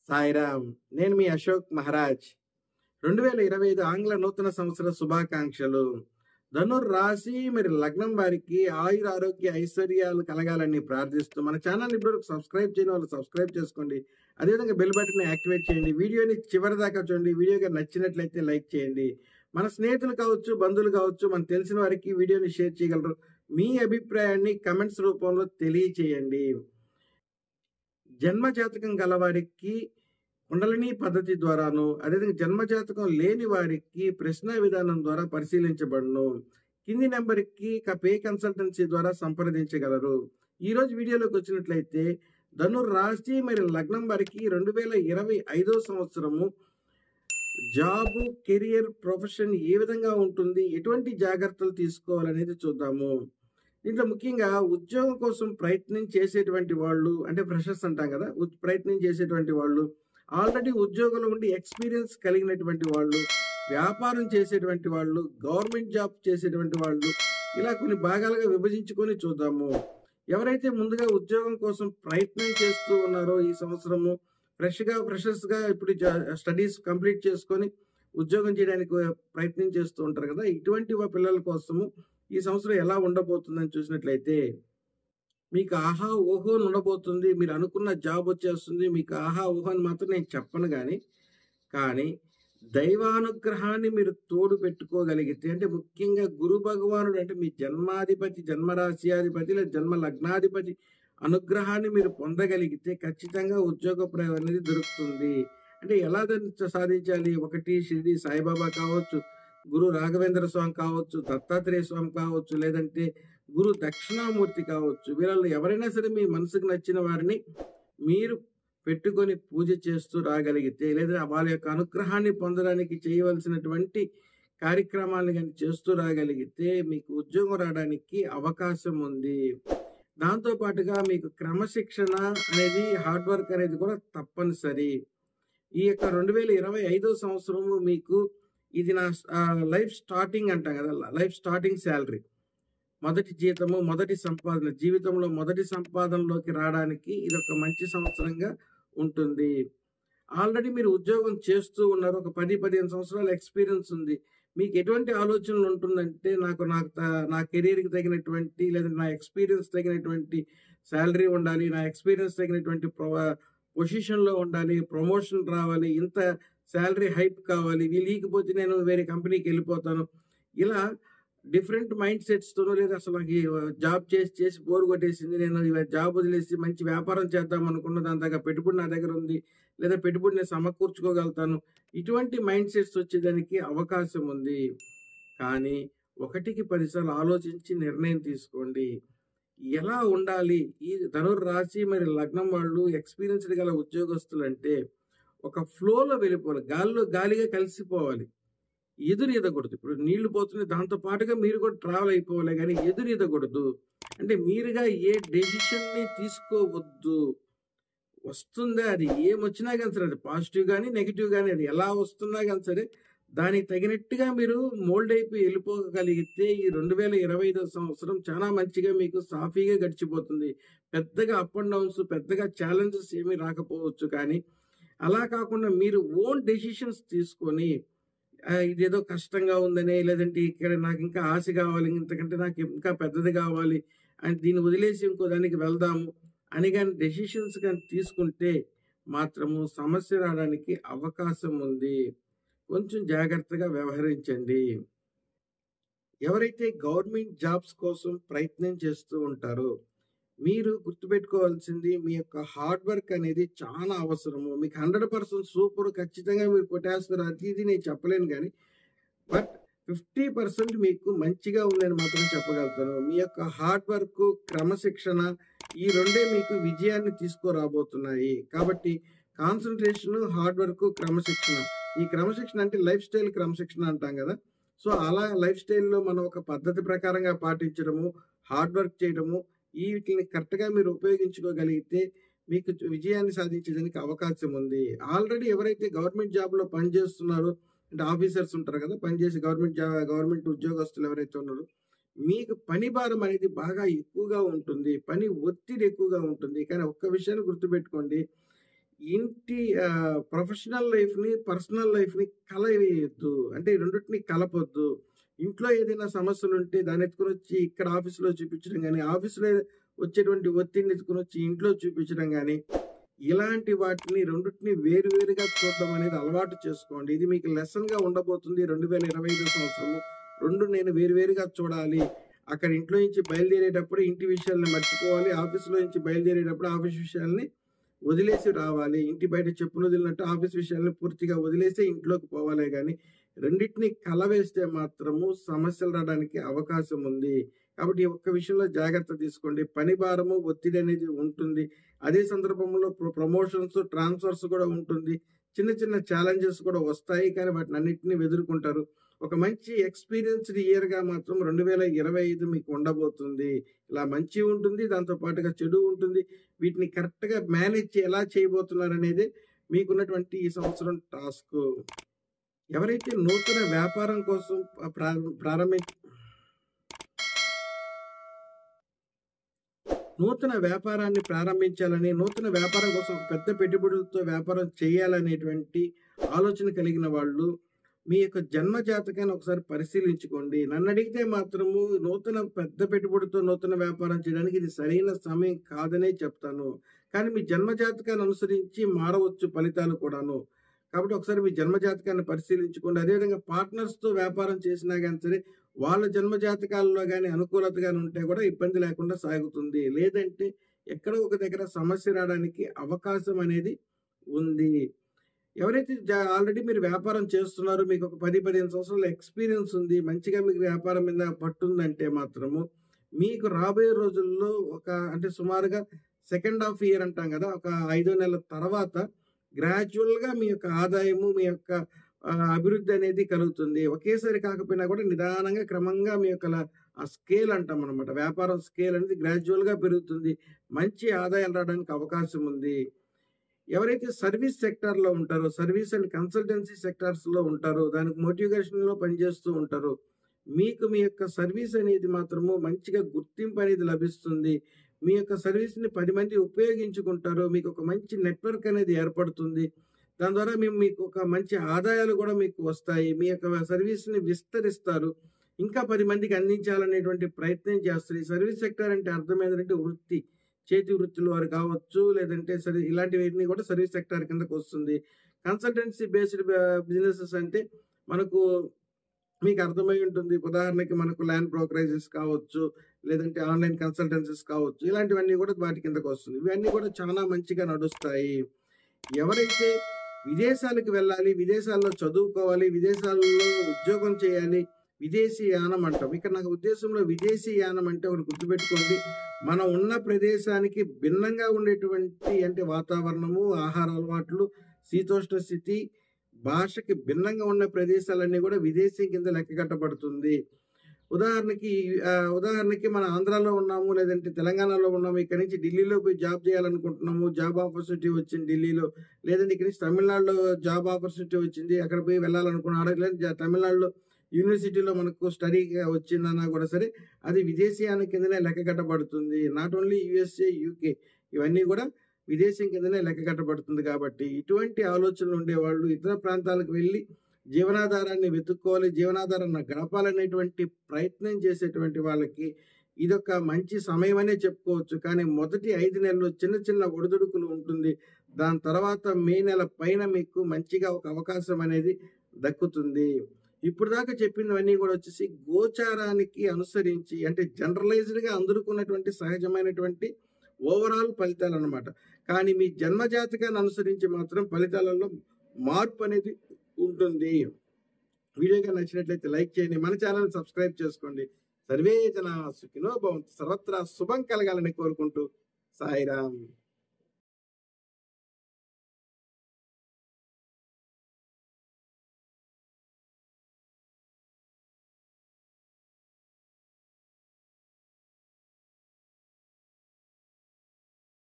సాయిరామ్. నేను మీ అశోక్ మహారాజ్. 2025 ఆంగ్ల నూతన సంవత్సర శుభాకాంక్షలు. ధనుర్ రాశి మరి లగ్నం వారికి ఆయుర ఆరోగ్య ఐశ్వర్యాలు కలగాలని ప్రార్థిస్తూ మన ఛానల్ ఇప్పటివరకు సబ్స్క్రైబ్ చేయని వాళ్ళు సబ్స్క్రైబ్ చేసుకోండి. అదేవిధంగా బెల్ బటన్ యాక్టివేట్ చేయండి. వీడియోని చివరి దాకా చూడండి. వీడియోగా నచ్చినట్లయితే లైక్ చేయండి. మన స్నేహితులు కావచ్చు, బంధువులు కావచ్చు, మనకు తెలిసిన వారికి వీడియోని షేర్ చేయగలరు. మీ అభిప్రాయాన్ని కమెంట్స్ రూపంలో తెలియచేయండి. జన్మజాతకం గలవారికి కుండలిని పద్ధతి ద్వారాను, అదేవిధంగా జన్మజాతకం లేని వారికి ప్రశ్న విధానం ద్వారా పరిశీలించబడును. కింది నెంబర్కి పే కన్సల్టెన్సీ ద్వారా సంప్రదించగలరు. ఈరోజు వీడియోలోకి వచ్చినట్లయితే ధనుర్ రాశి మరి లగ్నం వారికి 2025 సంవత్సరము జాబు, కెరియర్, ప్రొఫెషన్ ఏ విధంగా ఉంటుంది, ఎటువంటి జాగ్రత్తలు తీసుకోవాలనేది చూద్దాము. దీంట్లో ముఖ్యంగా ఉద్యోగం కోసం ప్రయత్నం చేసేటువంటి వాళ్ళు, అంటే ఫ్రెషర్స్ అంటాం కదా, ప్రయత్నం చేసేటువంటి వాళ్ళు, ఆల్రెడీ ఉద్యోగంలో ఉండి ఎక్స్పీరియన్స్ కలిగినటువంటి వాళ్ళు, వ్యాపారం చేసేటువంటి వాళ్ళు, గవర్నమెంట్ జాబ్ చేసేటువంటి వాళ్ళు, ఇలా కొన్ని భాగాలుగా విభజించుకొని చూద్దాము. ఎవరైతే ముందుగా ఉద్యోగం కోసం ప్రయత్నం చేస్తూ ఉన్నారో ఈ సంవత్సరము ఫ్రెషర్స్గా ఇప్పుడు స్టడీస్ కంప్లీట్ చేసుకొని ఉద్యోగం చేయడానికి ప్రయత్నం చేస్తూ ఉంటారు కదా, ఇటువంటి పిల్లల కోసము ఈ సంవత్సరం ఎలా ఉండబోతుందని చూసినట్లయితే మీకు ఆహా ఓహో అని ఉండబోతుంది. మీరు అనుకున్న జాబ్ వచ్చేస్తుంది. మీకు ఆహా ఓహో అని మాత్రం నేను చెప్పను కానీ దైవానుగ్రహాన్ని మీరు తోడు పెట్టుకోగలిగితే, అంటే ముఖ్యంగా గురు భగవానుడు, అంటే మీ జన్మాధిపతి, జన్మరాశ్యాధిపతి లేదా జన్మ లగ్నాధిపతి అనుగ్రహాన్ని మీరు పొందగలిగితే ఖచ్చితంగా ఉద్యోగ ప్రయోగం అనేది దొరుకుతుంది. అంటే ఎలా దాన్ని సాధించాలి? ఒకటి షిరిడి సాయిబాబా కావచ్చు, గురు రాఘవేంద్ర స్వామి కావచ్చు, దత్తాత్రేయ స్వామి కావచ్చు, లేదంటే గురు దక్షిణామూర్తి కావచ్చు. వీళ్ళలో ఎవరైనా సరే మీ మనసుకు నచ్చిన వారిని మీరు పెట్టుకొని పూజ చేస్తూ రాగలిగితే, లేదా వాళ్ళ యొక్క అనుగ్రహాన్ని పొందడానికి చేయవలసినటువంటి కార్యక్రమాలను కానీ చేస్తూ రాగలిగితే మీకు ఉద్యోగం రావడానికి అవకాశం ఉంది. దాంతో పాటుగా మీకు క్రమశిక్షణ అనేది, హార్డ్ వర్క్ అనేది కూడా తప్పనిసరి. ఈ యొక్క 2025 సంవత్సరము మీకు ఇది నా లైఫ్ స్టార్టింగ్ అంటాం కదా, లైఫ్ స్టార్టింగ్ శాలరీ, మొదటి జీతము, మొదటి సంపాదన, జీవితంలో మొదటి సంపాదనలోకి రావడానికి ఇది ఒక మంచి సంవత్సరంగా ఉంటుంది. ఆల్రెడీ మీరు ఉద్యోగం చేస్తూ ఉన్నారు, ఒక 10-15 సంవత్సరాల ఎక్స్పీరియన్స్ ఉంది. మీకు ఎటువంటి ఆలోచనలు ఉంటుందంటే నా కెరీర్కి తగినటువంటి, లేదా నా ఎక్స్పీరియన్స్ తగినటువంటి శాలరీ ఉండాలి, నా ఎక్స్పీరియన్స్ తగినటువంటి పొజిషన్లో ఉండాలి, ప్రమోషన్ రావాలి, ఇంత శాలరీ హైప్ కావాలి, వీళ్ళకపోతే నేను వేరే కంపెనీకి వెళ్ళిపోతాను. ఇలా డిఫరెంట్ మైండ్ సెట్స్తోనూ, లేదా అసలు నాకు జాబ్ చేసి బోర్ కొట్టేసింది, నేను జాబ్ వదిలేసి మంచి వ్యాపారం చేద్దాం అనుకున్న, దాని దగ్గర పెట్టుబడి నా దగ్గర ఉంది, లేదా పెట్టుబడి నేను సమకూర్చుకోగలుగుతాను, ఇటువంటి మైండ్ సెట్స్ వచ్చేదానికి అవకాశం ఉంది. కానీ 1కి 10 సార్లు ఆలోచించి నిర్ణయం తీసుకోండి. ఎలా ఉండాలి? ఈ ధనుర్ రాశి మరి లగ్నం వాళ్ళు ఎక్స్పీరియన్స్డ్ గల ఉద్యోగస్తులు అంటే ఒక ఫ్లోలో వెళ్ళిపోవాలి, గాలిగా కలిసిపోవాలి, ఎదురు ఈదకూడదు. ఇప్పుడు నీళ్లు పోతున్నాయి, దాంతో పాటుగా మీరు కూడా ట్రావెల్ అయిపోవాలి, కానీ ఎదురు ఈదకూడదు. అంటే మీరుగా ఏ డెసిషన్ని తీసుకోవద్దు. వస్తుందా, అది ఏమొచ్చినా కానీ సరే, అది పాజిటివ్ కానీ నెగిటివ్ కానీ, అది ఎలా వస్తున్నా కానీ సరే దానికి తగినట్టుగా మీరు మోల్డ్ అయిపోయి వెళ్ళిపోగలిగితే ఈ 2025 సంవత్సరం చాలా మంచిగా మీకు సాఫీగా గడిచిపోతుంది. పెద్దగా అప్ అండ్ డౌన్స్, పెద్దగా ఛాలెంజెస్ ఏమీ రాకపోవచ్చు. కానీ అలా కాకుండా మీరు ఓన్ డెసిషన్స్ తీసుకొని ఇదేదో కష్టంగా ఉందని, లేదంటే ఇక్కడ నాకు ఇంకా ఆశ కావాలి, ఇంతకంటే నాకు ఇంకా పెద్దది కావాలి అని దీన్ని వదిలేసి ఇంకో దానికి వెళ్దాము అని కానీ డెసిషన్స్ కానీ తీసుకుంటే మాత్రము సమస్య రావడానికి అవకాశం ఉంది. కొంచెం జాగ్రత్తగా వ్యవహరించండి. ఎవరైతే గవర్నమెంట్ జాబ్స్ కోసం ప్రయత్నం చేస్తూ ఉంటారో మీరు గుర్తుపెట్టుకోవాల్సింది, మీ యొక్క హార్డ్ వర్క్ అనేది చాలా అవసరము. మీకు 100% సూపర్ ఖచ్చితంగా మీరు కొట్టేస్తారు, అది ఇది నేను చెప్పలేను, కానీ బట్ 50% మీకు మంచిగా ఉందని మాత్రం చెప్పగలుగుతాను. మీ యొక్క హార్డ్ వర్క్, క్రమశిక్షణ, ఈ రెండే మీకు విజయాన్ని తీసుకురాబోతున్నాయి. కాబట్టి కాన్సన్ట్రేషన్, హార్డ్ వర్క్, క్రమశిక్షణ. ఈ క్రమశిక్షణ అంటే లైఫ్ స్టైల్ క్రమశిక్షణ అంటాం కదా. సో అలా లైఫ్ స్టైల్లో మనం ఒక పద్ధతి ప్రకారంగా పాటించడము, హార్డ్ వర్క్ చేయడము, వీటిని కరెక్ట్గా మీరు ఉపయోగించుకోగలిగితే మీకు విజయాన్ని సాధించడానికి అవకాశం ఉంది. ఆల్రెడీ ఎవరైతే గవర్నమెంట్ జాబ్లో పనిచేస్తున్నారో, అంటే ఆఫీసర్స్ ఉంటారు కదా, పనిచేసి గవర్నమెంట్ ఉద్యోగస్తులు ఎవరైతే ఉన్నారో, మీకు పని భారం అనేది బాగా ఎక్కువగా ఉంటుంది, పని ఒత్తిడి ఎక్కువగా ఉంటుంది. కానీ ఒక్క విషయాన్ని గుర్తుపెట్టుకోండి, ఇంటి ప్రొఫెషనల్ లైఫ్‌ని, పర్సనల్ లైఫ్‌ని కలయొద్దు. అంటే ఈ రెండిటిని కలపొద్దు. ఇంట్లో ఏదైనా సమస్యలుంటే దాన్ని ఎత్తుకొనొచ్చి ఇక్కడ ఆఫీస్‌లో చూపించడం గాని, ఆఫీస్‌లో వచ్చేటువంటి ఒత్తిడిని ఎత్తుకొనొచ్చి ఇంట్లో చూపించడం గాని, ఇలాంటి వాటిని రెండిటిని వేరు వేరుగా చూడడం అనేది అలవాటు చేసుకోండి. ఇది మీకు లెసన్‌గా ఉండబోతుంది 2025 సంవత్సరము. 2 నేను వేరు వేరుగా చూడాలి. అక్కడ ఇంట్లో నుంచి బయలుదేరేటప్పుడు ఇంటి విషయాల్ని మర్చిపోవాలి. ఆఫీస్‌లో నుంచి బయలుదేరేటప్పుడు ఆఫీస్ విషయాల్ని వదిలేసి రావాలి. ఇంటి బయట చెప్పులు వదిలినట్టు ఆఫీస్ విషయాల్ని పూర్తిగా వదిలేసి ఇంట్లోకి పోవాలే గాని, రెండిటిని కలవేస్తే మాత్రము సమస్యలు రావడానికి అవకాశం ఉంది. కాబట్టి ఈ ఒక్క విషయంలో జాగ్రత్త తీసుకోండి. పని భారము, ఒత్తిడి అనేది ఉంటుంది. అదే సందర్భంలో ప్రమోషన్స్, ట్రాన్స్‌ఫర్స్ కూడా ఉంటుంది. చిన్న చిన్న ఛాలెంజెస్ కూడా వస్తాయి. కానీ వాటినన్నిటిని ఎదుర్కొంటారు. ఒక మంచి ఎక్స్‌పీరియన్స్‌డ్ ఇయర్‌గా మాత్రం 2025 మీకు ఉండబోతుంది. ఇలా మంచి ఉంటుంది. దాంతో పాటుగా చెడు ఉంటుంది. వీటిని కరెక్ట్‌గా మేనేజ్ ఎలా చేయబోతున్నారనేదే మీకున్నటువంటి ఈ సంవత్సరం టాస్కు. ఎవరైతే నూతన వ్యాపారం కోసం నూతన వ్యాపారాన్ని ప్రారంభించాలని, నూతన వ్యాపారం కోసం పెద్ద పెట్టుబడులతో వ్యాపారం చేయాలనేటువంటి ఆలోచన కలిగిన వాళ్ళు మీ యొక్క జన్మ జాతకాన్ని ఒకసారి పరిశీలించుకోండి. నన్నడిగితే మాత్రము పెద్ద పెట్టుబడితో నూతన వ్యాపారం చేయడానికి ఇది సరైన సమయం కాదనే చెప్తాను. కానీ మీ జన్మ జాతకాన్ని అనుసరించి మారవచ్చు ఫలితాలు కూడాను. కాబట్టి ఒకసారి మీ జన్మ జాతకాన్ని పరిశీలించుకోండి. అదేవిధంగా పార్ట్నర్స్‌తో వ్యాపారం చేసినా గాని సరే, వాళ్ళ జన్మ జాతకాల్లో గాని అనుకూలత గాని ఉంటే కూడా ఇబ్బంది లేకుండా సాగుతుంది. లేదంటే ఎక్కడో ఒక దగ్గర సమస్య రావడానికి అవకాశం అనేది ఉంది. ఎవరైతే ఆల్రెడీ మీరు వ్యాపారం చేస్తున్నారో, మీకు ఒక 10, 15 సంవత్సరాల ఎక్స్‌పీరియన్స్ ఉంది. మంచిగా మీకు వ్యాపారం మీద పట్టుందంటే మాత్రము, మీకు రాబోయే రోజుల్లో అంటే సుమారుగా సెకండ్ హాఫ్ ఇయర్ అంటాం గదా! ఒక 5 నెలల తర్వాత గ్రాడ్యువల్‌గా మీ యొక్క ఆదాయము, మీ యొక్క అభివృద్ధి అనేది కలుగుతుంది. ఒకేసారి కాకపోయినా కూడా నిదానంగా, క్రమంగా మీ యొక్క ఆ స్కేల్ అంటామనమాట. వ్యాపారం స్కేల్ అనేది గ్రాడ్యువల్‌గా పెరుగుతుంది. మంచి ఆదాయాలు రావడానికి అవకాశం ఉంది. ఎవరైతే సర్వీస్ సెక్టార్‌లో ఉంటారో, సర్వీస్ అండ్ కన్సల్టెన్సీ సెక్టార్స్‌లో ఉంటారో, దానికి మోటివేషన్‌లో పనిచేస్తూ ఉంటారో, మీకు మీ యొక్క సర్వీస్ అనేది మాత్రము మంచిగా గుర్తింపు అనేది లభిస్తుంది. మీ యొక్క సర్వీస్‌ని 10 మంది ఉపయోగించుకుంటారు. మీకు ఒక మంచి నెట్వర్క్ అనేది ఏర్పడుతుంది. దాని ద్వారా మీకు ఒక మంచి ఆదాయాలు కూడా మీకు వస్తాయి. మీ యొక్క సర్వీస్‌ని విస్తరిస్తారు. ఇంకా 10 మందికి అందించాలనేటువంటి ప్రయత్నం చేస్తారు. ఈ సర్వీస్ సెక్టార్ అంటే అర్థం ఏంటంటే వృత్తి. చేతి వృత్తుల వారు కావచ్చు, లేదంటే ఇలాంటివన్నీ కూడా సర్వీస్ సెక్టార్ కిందకు వస్తుంది. కన్సల్టెన్సీ బేస్డ్ బిజినెసెస్ అంటే మనకు మీకు అర్థమై ఉంటుంది. ఉదాహరణకి మనకు ల్యాండ్ బ్రోకరేజెస్ కావచ్చు, లేదంటే ఆన్‌లైన్ కన్సల్టెన్సీస్ కావచ్చు. ఇలాంటివన్నీ కూడా వాటి కిందకు వస్తుంది. ఇవన్నీ కూడా చాలా మంచిగా నడుస్తాయి. ఎవరైతే విదేశాలకు వెళ్ళాలి, విదేశాల్లో చదువుకోవాలి, విదేశాల్లో ఉద్యోగం చేయాలి, విదేశీ యానం అంటాం. ఇక్కడ నాకు ఉద్దేశంలో విదేశీ యానం అంటే ఒకటి గుర్తుపెట్టుకోండి. మనం ఉన్న ప్రదేశానికి భిన్నంగా ఉండేటువంటి అంటే వాతావరణము, ఆహార అలవాట్లు, శీతోష్ణ స్థితి, భాషకి భిన్నంగా ఉన్న ప్రదేశాలన్నీ కూడా విదేశీ కింద లెక్కగట్టబడుతుంది. ఉదాహరణకి మన ఆంధ్రాలో ఉన్నాము, లేదంటే తెలంగాణలో ఉన్నాము. ఇక్కడి నుంచి ఢిల్లీలో పోయి జాబ్ చేయాలనుకుంటున్నాము. జాబ్ ఆపర్చునిటీ వచ్చింది ఢిల్లీలో. లేదంటే ఇక్కడి నుంచి తమిళనాడులో జాబ్ ఆపర్చునిటీ వచ్చింది. అక్కడ పోయి వెళ్ళాలనుకున్నాం. తమిళనాడులో యూనివర్సిటీలో మనకు స్టడీగా వచ్చిందన్నా కూడా సరే, అది విదేశీయానం కిందనే లెక్కగట్టబడుతుంది. నాట్ ఓన్లీ యూఎస్ఏ, యూకే ఇవన్నీ కూడా విదేశం కిందనే లెక్కగట్టబడుతుంది. కాబట్టి ఇటువంటి ఆలోచనలు ఉండేవాళ్ళు ఇతర ప్రాంతాలకు వెళ్ళి జీవనాధారాన్ని వెతుక్కోవాలి, జీవనాధారాన్ని గడపాలనేటువంటి ప్రయత్నం చేసేటువంటి వాళ్ళకి ఇదొక మంచి సమయం అనే చెప్పుకోవచ్చు. కానీ మొదటి 5 నెలలు చిన్న చిన్న ఒడిదుడుకులు ఉంటుంది. దాని తర్వాత మే నెల పైన మీకు మంచిగా ఒక అవకాశం అనేది దక్కుతుంది. ఇప్పుడు దాకా చెప్పినవన్నీ కూడా వచ్చేసి గోచారానికి అనుసరించి అంటే జనరలైజ్డ్‌గా అందరికున్నటువంటి సహజమైనటువంటి ఓవరాల్ ఫలితాలు అన్నమాట. కానీ మీ జన్మ జాతకాన్ని అనుసరించి మాత్రం ఫలితాలలో మార్పు అనేది ఉంటుంది. వీడియో గాని నచ్చినట్లయితే లైక్ చేయండి. మన ఛానల్‌ని సబ్స్క్రైబ్ చేసుకోండి. సర్వే జనా సుఖినో భవంతు. సర్వత్రా శుభం కలగాలని కోరుకుంటూ సాయిరామ్.